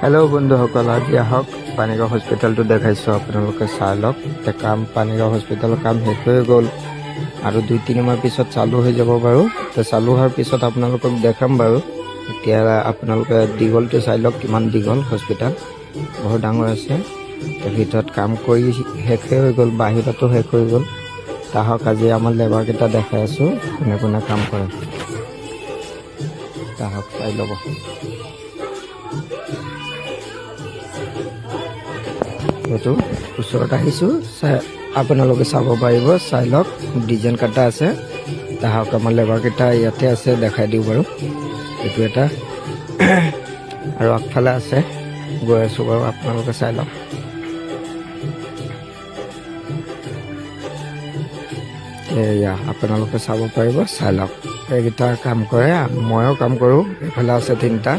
Hello' বন্ধুসকল, আজি আহক পানীগাঁও হস্পিটেলটো দেখাইছোঁ। আপোনালোকে চাই লওক। কাম পানীগাঁও হস্পিটেলৰ কাম শেষ হৈ গ'ল আৰু 2-3 মাহ পিছত চালু হৈ যাব বাৰু। চালু হোৱাৰ পিছত আপোনালোকক দেখাম বাৰু। এতিয়া আপোনালোকে দীঘলটো চাই লওক, কিমান দীঘল হস্পিটেল, বহুত ডাঙৰ আছে। ভিতৰত কাম কৰি শেষ হৈ গ'ল, বাহিৰতো শেষ হৈ গ'ল। তাহক আজি আমাৰ লেবাৰকেইটা দেখাই আছোঁ কোনে কোনে কাম কৰে। তাহক চাই ল'ব। এইটো ওচৰত আহিছোঁ, আপোনালোকে চাব পাৰিব। চাই লওক, ডিজাইন কটা আছে। তাহক আমাৰ লেবাৰকেইটা ইয়াতে আছে, দেখাই দিওঁ বাৰু। এইটো এটা আৰু আগফালে আছে, গৈ আছোঁ বাৰু, আপোনালোকে চাই লওক। এয়া আপোনালোকে চাব পাৰিব, চাই লওক। এইকেইটা কাম কৰে, ময়ো কাম কৰোঁ। এইফালে আছে 3টা।